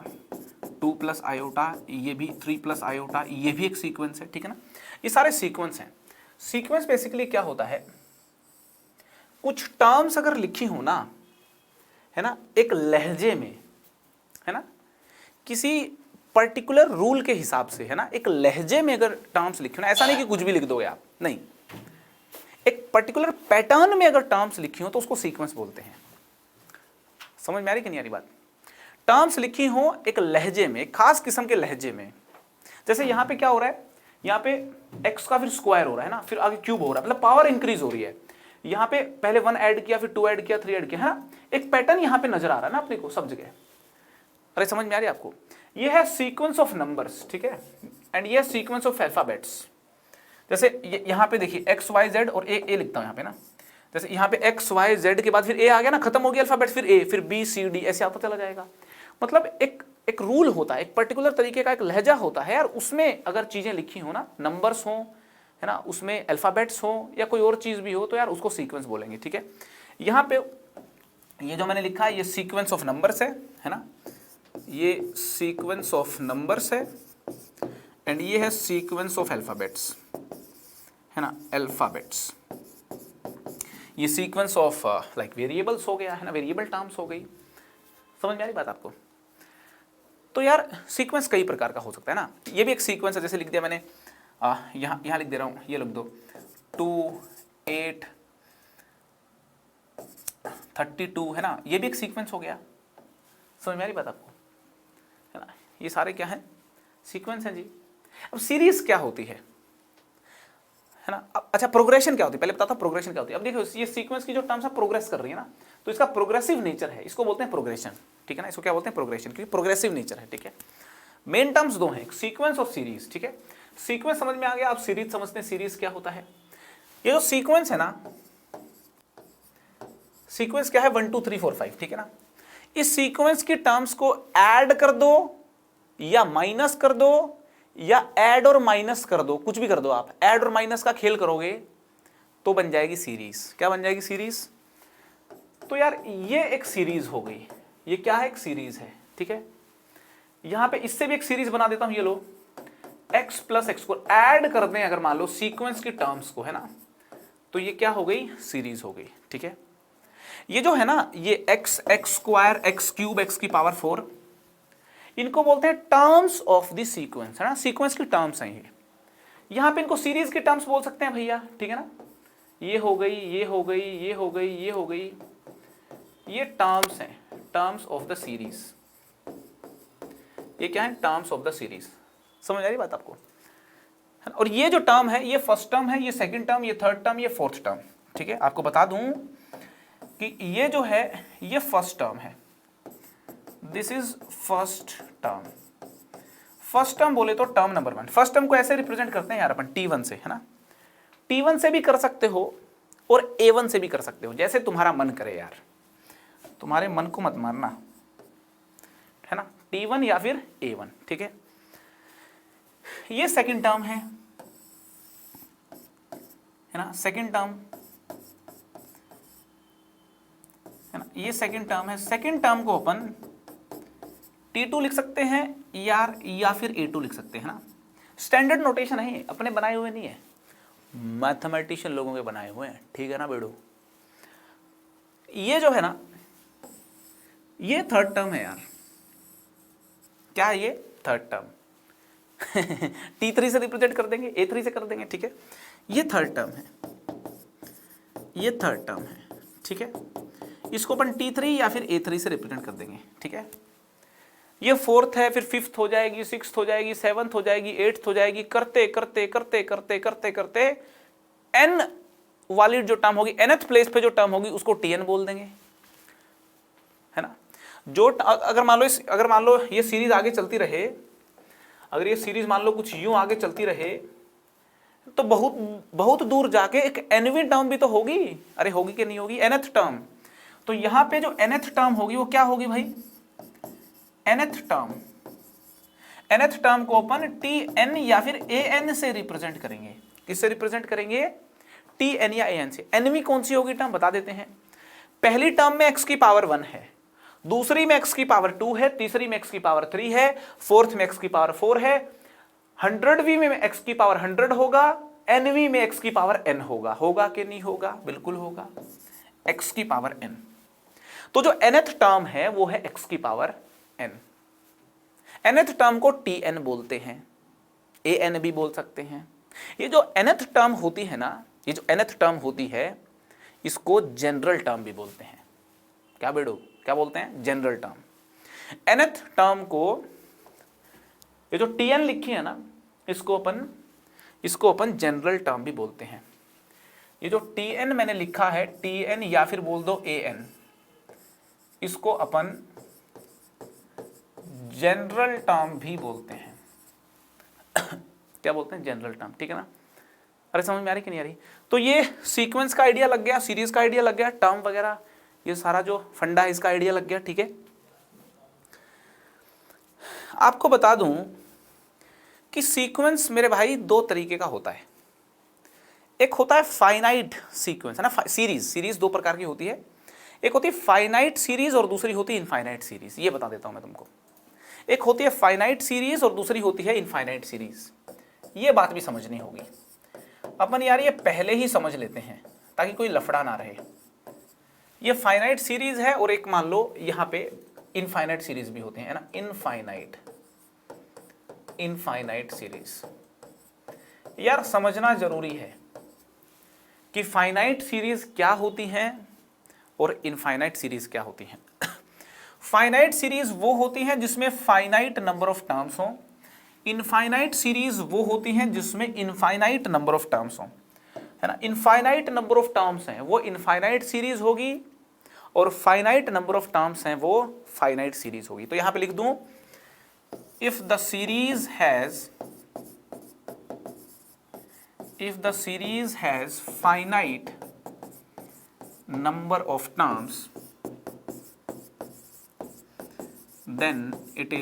2 plus iota, ये भी 3 प्लस आयोटा, ये भी एक सीक्वेंस है, ठीक है ना। ये सारे सीक्वेंस हैं। सीक्वेंस बेसिकली क्या होता है, कुछ टर्म्स अगर लिखी हो ना, है ना, एक लहजे में, है ना, किसी पर्टिकुलर रूल के हिसाब से, है ना, एक लहजे में अगर टर्म्स लिखे हो ना, ऐसा नहीं कि कुछ भी लिख दोगे आप, नहीं, एक पर्टिकुलर पैटर्न में अगर टर्म्स लिखी हो तो उसको सीक्वेंस बोलते हैं। समझ में आ रही कि नहीं आ रही बात? टर्म्स लिखी हो एक लहजे में, एक खास किस्म के लहजे में। जैसे यहां पे क्या हो रहा है, यहां पे x का फिर स्क्वायर हो रहा है ना, फिर आगे क्यूब हो रहा है, मतलब पावर इंक्रीज हो रही है। यहां पे पहले 1 ऐड किया, फिर 2 ऐड किया, 3 ऐड किया, है ना, एक पैटर्न यहां पे नजर आ रहा है ना अपने को सब जगह। अरे समझ में आ रही है आपको? ये है सीक्वेंस ऑफ नंबर्स, ठीक है, एंड ये सीक्वेंस ऑफ अल्फाबेट्स। जैसे यहां पे देखिए x y z और a लिखता हूं यहां पे ना, जैसे यहां पे x y z के बाद फिर a आ गया ना, खत्म हो गया अल्फाबेट, फिर a, फिर b c d, ऐसे आता चला जाएगा। मतलब एक रूल होता है, एक पर्टिकुलर तरीके का एक लहजा होता है यार, उसमें अगर चीजें लिखी हो ना, नंबर्स हो, है ना, उसमें अल्फाबेट्स हो या कोई और चीज भी हो, तो यार उसको सीक्वेंस बोलेंगे, ठीक है। यहाँ पे ये जो मैंने लिखा है ये सीक्वेंस ऑफ नंबर्स है ना, ये सीक्वेंस ऑफ नंबर्स है, एंड ये है सीक्वेंस ऑफ अल्फाबेट्स, है ना, अल्फाबेट्स। ये सीक्वेंस ऑफ लाइक वेरिएबल्स हो गया, है ना, वेरिएबल टर्म्स हो गई। समझ में आ रही बात आपको? तो यार सीक्वेंस कई प्रकार का हो सकता है ना। ये भी एक सीक्वेंस है, जैसे लिख दिया मैंने, यहाँ लिख दे रहा हूँ, ये लिख दो 2 8 32, है ना, ये भी एक सीक्वेंस हो गया। समझ में आ रही बात आपको, है ना, ये सारे क्या हैं, सीक्वेंस हैं जी। अब सीरीज क्या होती है ना। अच्छा, प्रोग्रेशन क्या होती है, पहले बताता हूं प्रोग्रेशन क्या होती है। अब देखो ये सीक्वेंस की जो टर्म्स है प्रोग्रेस कर रही है ना, तो इसका प्रोग्रेसिव नेचर है, इसको बोलते हैं प्रोग्रेशन, ठीक है ना, इसको क्या बोलते हैं, प्रोग्रेशन, क्योंकि प्रोग्रेसिव नेचर है, ठीक है। मेन टर्म्स 2 हैं, सीक्वेंस और सीरीज, ठीक है। सीक्वेंस समझ में आ गया, आप सीरीज समझते हैं, सीरीज क्या होता है। ये जो सीक्वेंस है ना, सीक्वेंस क्या है 1 2 3 4 5, ठीक है ना। इस सीक्वेंस की टर्म्स को ऐड कर दो या माइनस कर दो या ऐड और माइनस कर दो, कुछ भी कर दो आप, ऐड और माइनस का खेल करोगे तो बन जाएगी सीरीज। क्या बन जाएगी? सीरीज। तो यार ये एक सीरीज हो गई, ये क्या है? एक सीरीज है, ठीक है। यहां पे इससे भी एक सीरीज बना देता हूं, ये लो x प्लस एक्स को ऐड कर दें अगर मान लो सीक्वेंस की टर्म्स को, है ना, तो ये क्या हो गई? सीरीज हो गई, ठीक है। ये जो है ना, ये x x square x cube x की पावर 4, इनको बोलते हैं टर्म्स ऑफ द सीक्वेंस, है ना, सीक्वेंस की टर्म्स हैं ये। यहां पे इनको सीरीज की टर्म्स बोल सकते हैं भैया, ठीक है ना। ये हो गई, ये हो गई, ये हो गई, ये हो गई, ये टर्म्स हैं, टर्म्स ऑफ द सीरीज। ये क्या है? Terms of the series. समझ आ रही बात आपको? और ये जो टर्म है, ये फर्स्ट टर्म है, ये सेकंड टर्म, ये थर्ड टर्म, ये फोर्थ टर्म, ठीक है। आपको बता दूं कि ये जो है ये फर्स्ट टर्म है, this is first term. First term बोले तो टर्म नंबर 1। फर्स्ट टर्म को ऐसे रिप्रेजेंट करते हैं यार अपन T1 से, है ना। T1 से भी कर सकते हो और A1 से भी कर सकते हो, जैसे तुम्हारा मन करे यार, तुम्हारे मन को मत मारना, है ना। T1 या फिर A1, ठीक है। ये सेकंड टर्म है ना, सेकंड टर्म, है ना, ये सेकंड टर्म है। सेकंड टर्म को अपन T2 लिख सकते हैं यार, या फिर A2 लिख सकते हैं, ना। स्टैंडर्ड नोटेशन है ये, अपने बनाए हुए नहीं है, मैथमेटिशियन लोगों के बनाए हुए हैं, ठीक है ना बेड़ो। ये जो है ना, ये थर्ड टर्म है यार। क्या है ये? Third term. T3 से रिप्रेजेंट कर देंगे, A3 से कर देंगे, ठीक है। ये थर्ड टर्म है, ये थर्ड टर्म है, ठीक है। इसको अपन T3 या फिर A3 से रिप्रेजेंट कर देंगे, ठीक है। ये फोर्थ है, फिर फिफ्थ हो जाएगी, सिक्स्थ हो जाएगी, सेवंथ हो जाएगी, एट्थ हो जाएगी, करते करते करते करते करते करते n वाली जो टर्म होगी, nth प्लेस पे जो टर्म होगी उसको Tn बोल देंगे, है ना। जो अगर मान लो ये सीरीज आगे चलती रहे, अगर ये सीरीज मान लो कुछ यूं आगे चलती रहे, तो बहुत बहुत दूर जाके एक nवीं टर्म भी तो होगी। अरे होगी कि नहीं होगी? nth term. तो यहां पे जो nth टर्म होगी वो क्या होगी भाई? nth term. nth टर्म को अपन Tn या फिर An से रिप्रेजेंट करेंगे। किससे रिप्रेजेंट करेंगे? Tn या An से। nवीं कौन सी होगी टर्म बता देते हैं। पहली टर्म में x की पावर 1 है, दूसरी में x की पावर 2 है, तीसरी में x की पावर 3 है, फोर्थ में x की पावर 4 है, 100वीं में x की पावर 100 होगा, nवीं में x की पावर n होगा। होगा कि नहीं होगा? बिल्कुल होगा, x की पावर n। तो जो nth टर्म है वो है x की पावर n। nth टर्म को Tn बोलते हैं, An भी बोल सकते हैं। ये जो nth टर्म होती है ना, ये जो nth टर्म होती है, इसको जनरल टर्म भी बोलते हैं। क्या बेड़ो? क्या बोलते हैं? General term. nth टर्म को, ये जो Tn लिखी है ना, इसको अपन जनरल टर्म भी बोलते हैं। ये जो Tn मैंने लिखा है, Tn या फिर बोल दो An, इसको अपन जनरल टर्म भी बोलते हैं। क्या बोलते हैं? जनरल टर्म, ठीक है ना। अरे समझ में आ रही कि नहीं आ रही? तो ये सीक्वेंस का आइडिया लग गया, सीरीज का आइडिया लग गया, टर्म वगैरह ये सारा जो फंडा है इसका आइडिया लग गया, ठीक है। आपको बता दूं कि सीक्वेंस मेरे भाई दो तरीके का होता है। एक होता है फाइनाइट सीक्वेंस, है ना। सीरीज दो प्रकार की होती है, एक होती है फाइनाइट सीरीज और दूसरी होती है इनफाइनाइट सीरीज। ये बता देता हूं मैं तुमको। एक होती है फाइनाइट सीरीज और दूसरी होती है इनफाइनाइट सीरीज। ये बात भी समझनी होगी अपन यार, ये पहले ही समझ लेते हैं ताकि कोई लफड़ा ना रहे। ये फाइनाइट सीरीज है और एक मान लो यहाँ पे इनफाइनाइट सीरीज भी होते हैं, है ना। इनफाइनाइट सीरीज यार समझना जरूरी है कि फाइनाइट सीरीज क्या होती हैं और इनफाइनाइट सीरीज क्या होती हैं। फाइनाइट सीरीज वो होती हैं जिसमें फाइनाइट नंबर ऑफ टर्म्स हो, इनफाइनाइट सीरीज वो होती हैं जिसमें इनफाइनाइट नंबर ऑफ टर्म्स हो, है ना। इनफाइनाइट नंबर ऑफ टर्म्स हैं वो इनफाइनाइट सीरीज होगी और फाइनाइट नंबर ऑफ टर्म्स हैं वो फाइनाइट सीरीज होगी। तो यहां पे लिख दूं, if the series has finite number of terms then it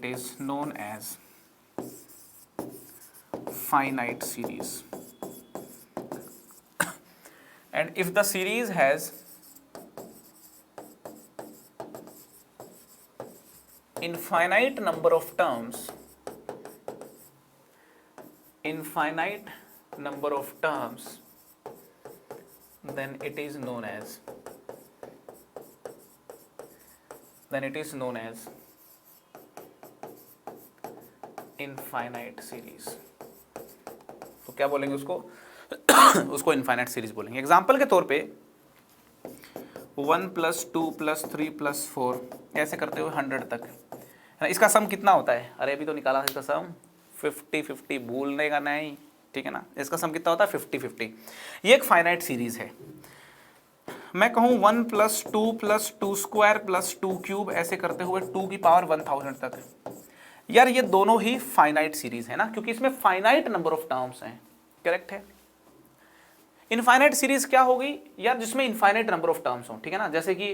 is known as finite series. And if the series has infinite number of terms, then it is known as infinite series. तो क्या बोलेंगे उसको? उसको infinite series बोलेंगे। Example के तौर पे 1 + 2 + 3 + 4 ऐसे करते हुए 100 तक है ना। इसका सम कितना होता है? अरे अभी तो निकाला इसका सम 50-50, भूलने का नहीं, ठीक है ना। इसका सम कितना होता है? 50-50। ये एक फाइनाइट सीरीज है। मैं कहूँ 1 + 2 + 2² + 2³ ऐसे करते हुए 2 की पावर 1000 तक। यार ये दोनों ही फाइनाइट सीरीज है ना, क्योंकि इसमें फाइनाइट नंबर ऑफ टर्म्स हैं। करेक्ट है। इनफाइनाइट सीरीज क्या होगी यार? जिसमें इनफाइनाइट नंबर ऑफ टर्म्स हो, ठीक है ना। जैसे कि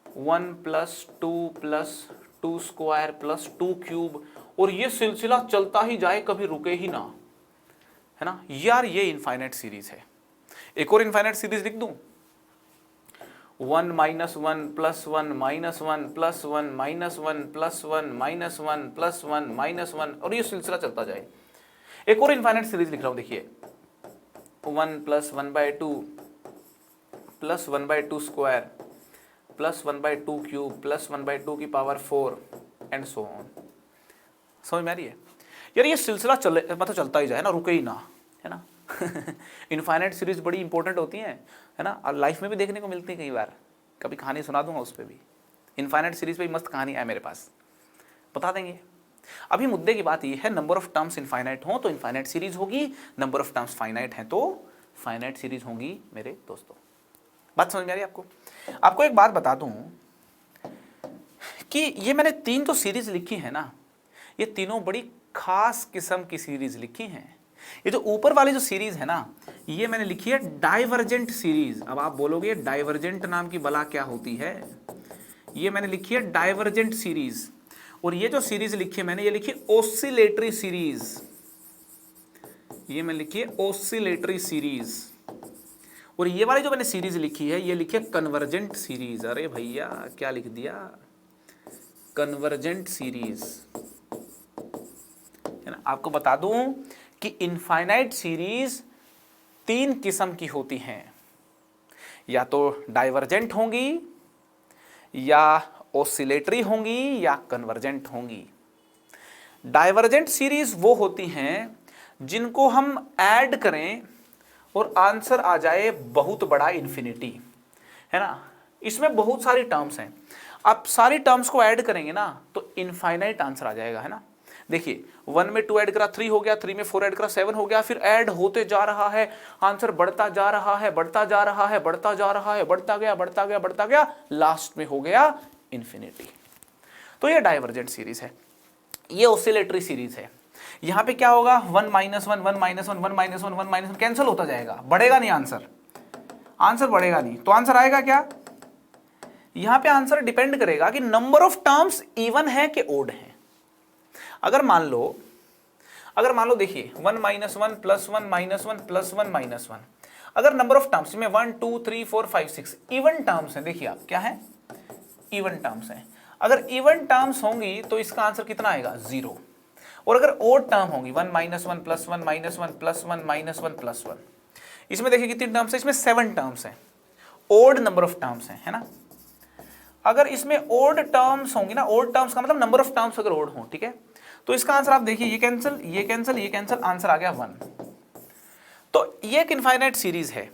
1 + 2 + 2² + 2³ और ये सिलसिला चलता ही जाए, कभी रुके ही ना, है ना। यार ये इनफाइनाइट सीरीज है। एक और इनफाइनाइट सीरीज लिख दूं, 1 - 1 + 1 - 1 + 1 - 1 + 1 + 1 - 1 और ये सिलसिला चलता जाए। एक और इनफाइनाइट सीरीज लिख रहा हूं, देखिए 1 + 1/2 + 1/2² + 1/2³ + 1/2 की पावर 4 एंड सो ऑन। समझ में आ रही है? यार ये सिलसिला मतलब चलता ही जाए ना, रुके ही ना, है ना। इनफाइनाइट सीरीज बड़ी इंपॉर्टेंट होती है ना। और लाइफ में भी देखने को मिलती है कई बार। कभी कहानी सुना दूंगा उस पर भी। इनफाइनाइट सीरीज पे मस्त कहानी है मेरे पास, बता देंगे। अभी मुद्दे की बात ये है, नंबर ऑफ टर्म्स इनफाइनाइट हो तो इनफाइनाइट सीरीज होगी, नंबर ऑफ टर्म्स फाइनाइट है तो फाइनाइट सीरीज होगी मेरे दोस्तों। बात समझ में आ रही है आपको? आपको एक बात बता दूं कि ये मैंने 3 तो सीरीज लिखी है ना, ये तीनों बड़ी खास किस्म की सीरीज लिखी हैं। ये जो ऊपर वाली जो सीरीज है ना, ये मैंने लिखी है डाइवर्जेंट सीरीज। अब आप बोलोगे डाइवर्जेंट नाम की बला क्या होती है? ये मैंने लिखी है डाइवर्जेंट सीरीज। और ये जो सीरीज लिखी है मैंने, ये लिखी ऑसिलेटरी सीरीज। ये मैंने लिखी है ऑसिलेटरी सीरीज। और ये वाली जो मैंने सीरीज लिखी है, ये लिखी है कन्वर्जेंट सीरीज। अरे भैया क्या लिख दिया? कन्वर्जेंट सीरीज, है ना। आपको बता दूं कि इनफाइनाइट सीरीज 3 किस्म की होती हैं, या तो डाइवर्जेंट होंगी, या ऑसिलेटरी होंगी, या कन्वर्जेंट होंगी। डाइवर्जेंट सीरीज वो होती हैं जिनको हम ऐड करें और आंसर आ जाए बहुत बड़ा इन्फिनिटी, है ना। इसमें बहुत सारी टर्म्स हैं। आप सारी टर्म्स को ऐड करेंगे ना तो इनफाइनाइट आंसर आ जाएगा, है ना। देखिए 1 में 2 ऐड करा 3 हो गया, 3 में 4 ऐड करा 7 हो गया, फिर ऐड होते जा रहा है, आंसर बढ़ता जा रहा है, बढ़ता जा रहा है, बढ़ता जा रहा है, बढ़ता गया, बढ़ता गया, बढ़ता गया, लास्ट में हो गया इन्फिनिटी। तो ये डाइवर्जेंट सीरीज है। ये ऑसिलेटरी सीरीज है। यहां पे क्या होगा? 1 - 1 1 - 1 1 - 1 1 - 1 कैंसिल होता जाएगा, बढ़ेगा नहीं आंसर, आंसर बढ़ेगा नहीं। तो आंसर आएगा क्या? यहां पे आंसर डिपेंड करेगा कि नंबर ऑफ टर्म्स इवन है कि ओड है। अगर मान लो देखिए 1 - 1 + 1 + 1 + 1 - 1, अगर नंबर ऑफ टर्म्स में 1 2 3 4 5 6 इवन टर्म्स हैं, देखिए आप क्या है? इवन टर्म्स हैं। अगर इवन टर्म्स होंगी तो इसका आंसर कितना आएगा? 0। और अगर ओड टर्म होंगी 1 - 1 + 1 + 1 + 1 + 1, इसमें देखिए कितनी टर्म्स है? इसमें 7 टर्म्स हैं, ओड नंबर ऑफ टर्म्स हैं, है ना। अगर इसमें ओड टर्म्स होंगी ना, ओड टर्म्स का मतलब नंबर ऑफ टर्म्स अगर ओड हो, ठीक है, तो इसका आंसर आप देखिए, ये कैंसिल, ये कैंसिल, ये कैंसिल, आंसर आ गया 1। तो ये एक इनफाइनाइट सीरीज है।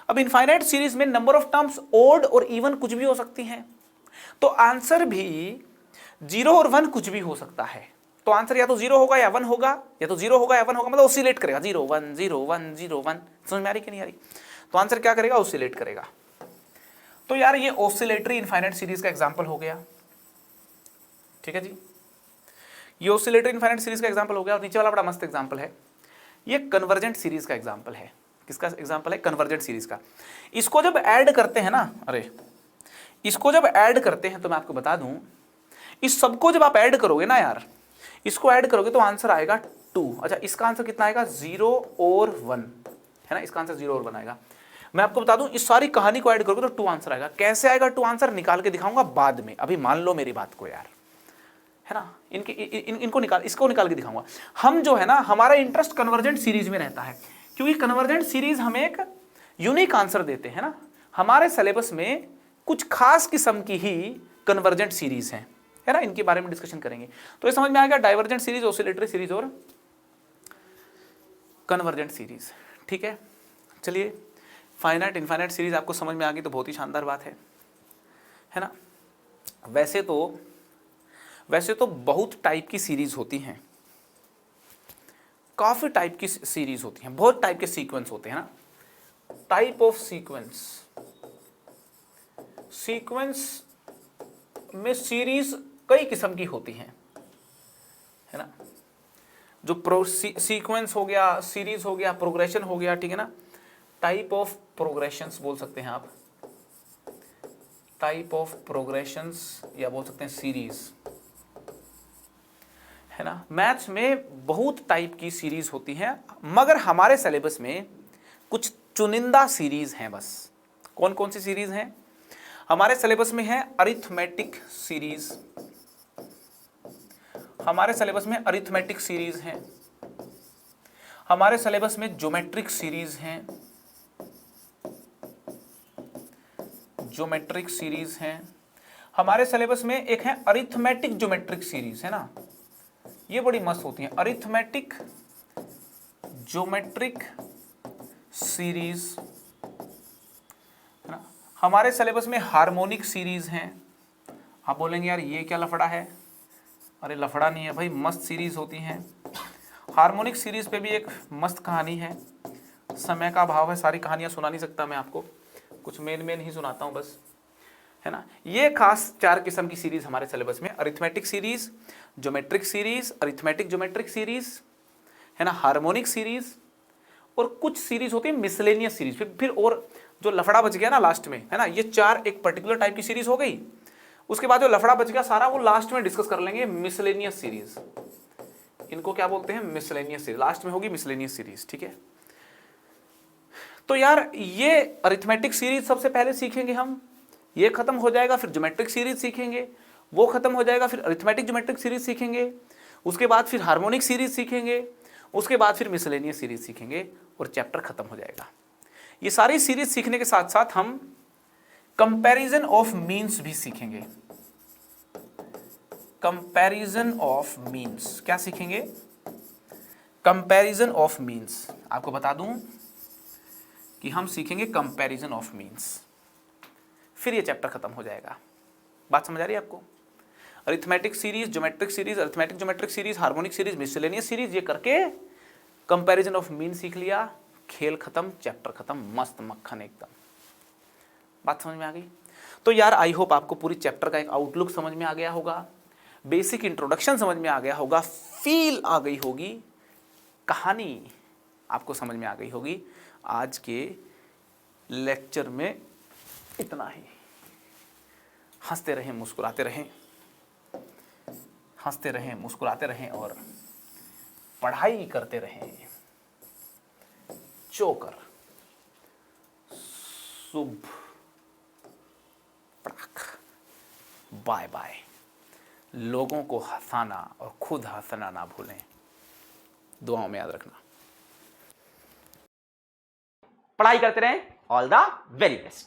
अब इनफाइनाइट सीरीज में नंबर ऑफ टर्म्स ओड और इवन कुछ भी हो सकती हैं, तो आंसर भी 0 और 1 कुछ भी हो सकता है। तो आंसर या तो 0 होगा या 1 होगा, या तो 0 होगा या 1 होगा, मतलब ऑसिलेट करेगा 0 1 0 1 0 1। समझ में आ रही कि नहीं आ रही? तो आंसर क्या करेगा? ऑसिलेट करेगा। तो यार ये ऑसिलेटरी इनफाइनाइट सीरीज का एग्जांपल हो गया, ठीक है जी। ये ऑसिलेटरी इनफाइनाइट सीरीज का एग्जांपल हो गया। और नीचे वाला बड़ा मस्त एग्जांपल है, ये कन्वर्जेंट सीरीज का एग्जांपल है। किसका एग्जांपल है? कन्वर्जेंट सीरीज का। इसको जब ऐड करते हैं ना, अरे इसको जब ऐड करते हैं तो मैं आपको बता दूं, इस सबको जब आप ऐड करोगे ना यार, इसको ऐड करोगे तो आंसर आएगा 2। अच्छा, इसका आंसर कितना आएगा? 0 और 1 है ना, इसका आंसर 0 और 1 आएगा। मैं आपको बता दूं, इस सारी कहानी को ऐड करोगे तो 2 आंसर आएगा। कैसे आएगा 2 आंसर, निकाल के दिखाऊंगा बाद में, अभी मान लो मेरी बात को यार, है ना। इनको इसको निकाल के दिखाऊंगा। हम जो है ना, हमारा इंटरेस्ट कन्वर्जेंट सीरीज में रहता है, क्योंकि कन्वर्जेंट सीरीज हमें एक यूनिक आंसर देते हैं ना। हमारे सिलेबस में कुछ खास किस्म की ही कन्वर्जेंट सीरीज है ना, इनके बारे में डिस्कशन करेंगे। तो ये समझ में आएगा, डाइवर्जेंट सीरीज, ऑसिलेटरी सीरीज और कन्वर्जेंट सीरीज। ठीक है, चलिए, फाइनाइट इनफाइनाइट सीरीज आपको समझ में आ गई तो बहुत ही शानदार बात है ना। वैसे तो बहुत टाइप की सीरीज होती हैं, काफी टाइप की सीरीज होती हैं, बहुत टाइप के सीक्वेंस होते हैं ना। टाइप ऑफ सीक्वेंस में सीरीज कई किस्म की होती हैं, है ना। जो सीक्वेंस हो गया, सीरीज हो गया, प्रोग्रेशन हो गया, ठीक है ना। टाइप ऑफ प्रोग्रेशंस बोल सकते हैं आप, टाइप ऑफ प्रोग्रेशंस, या बोल सकते हैं सीरीज, है ना। मैथ्स में बहुत टाइप की सीरीज होती हैं, मगर हमारे सिलेबस में कुछ चुनिंदा सीरीज हैं बस। कौन कौन सी सीरीज हैं हमारे सिलेबस में? है अरिथमेटिक सीरीज, हमारे सिलेबस में अरिथमेटिक सीरीज हैं, हमारे सिलेबस में ज्योमेट्रिक सीरीज हैं, ज्योमेट्रिक सीरीज हैं, हमारे सिलेबस में एक है अरिथमेटिक ज्योमेट्रिक सीरीज, है ना। ये बड़ी मस्त होती है, अरिथमेटिक ज्योमेट्रिक सीरीज, है ना। हमारे सिलेबस में हार्मोनिक सीरीज हैं। आप बोलेंगे यार ये क्या लफड़ा है? अरे लफड़ा नहीं है भाई, मस्त सीरीज होती हैं। हार्मोनिक सीरीज पे भी एक मस्त कहानी है, समय का अभाव है, सारी कहानियां सुना नहीं सकता मैं आपको, कुछ मेन ही सुनाता हूं बस, है ना। ये खास 4 किस्म की सीरीज हमारे सिलेबस में, arithmetic series, geometric series, arithmetic geometric series, है ना, हार्मोनिक सीरीज, और कुछ सीरीज होती है मिसलेनियस सीरीज। फिर और जो लफड़ा बच गया ना लास्ट में, है ना, ये 4 एक पर्टिकुलर टाइप की सीरीज हो गई। उसके बाद जो लफड़ा बच गया सारा वो लास्ट में डिस्कस कर लेंगे, मिसलेनियस सीरीज। इनको क्या बोलते हैं? मिसलेनियस सीरीज, लास्ट में होगी मिसलेनियस सीरीज, ठीक है। तो यार ये अरिथमेटिक सीरीज सबसे पहले सीखेंगे हम, ये खत्म हो जाएगा, फिर ज्योमेट्रिक सीरीज सीखेंगे, वो खत्म हो जाएगा, फिर अरिथमेटिक ज्योमेट्रिक सीरीज सीखेंगे, उसके बाद फिर हार्मोनिक सीरीज सीखेंगे, उसके बाद फिर मिसलेनियस सीरीज सीखेंगे, और चैप्टर खत्म हो जाएगा। ये सारी सीरीज सीखने के साथ साथ हम कंपैरिजन ऑफ मीन्स भी सीखेंगे। कंपैरिजन ऑफ मीन्स क्या सीखेंगे? Comparison of means. आपको बता दूं कि हम सीखेंगे कंपैरिजन ऑफ मीन्स, फिर ये चैप्टर खत्म हो जाएगा। बात समझ आ रही है आपको? Arithmetic series, geometric series, arithmetic geometric series, harmonic series, miscellaneous series, ये करके कंपैरिजन ऑफ मीन सीख लिया, खेल खत्म, चैप्टर खत्म, मस्त मक्खन एकदम। बात समझ में आ गई? तो यार आई होप आपको पूरी चैप्टर का एक आउटलुक समझ में आ गया होगा, बेसिक इंट्रोडक्शन समझ में आ गया होगा, फील आ गई होगी, कहानी आपको समझ में आ गई होगी। आज के लेक्चर में इतना ही। हंसते रहें, मुस्कुराते रहें, हंसते रहें, मुस्कुराते रहें और पढ़ाई करते रहें। चोकर शुभ बाय बाय। लोगों को हंसाना और खुद हंसना ना भूलें, दुआओं में याद रखना। पढ़ाई करते रहें। All the very best.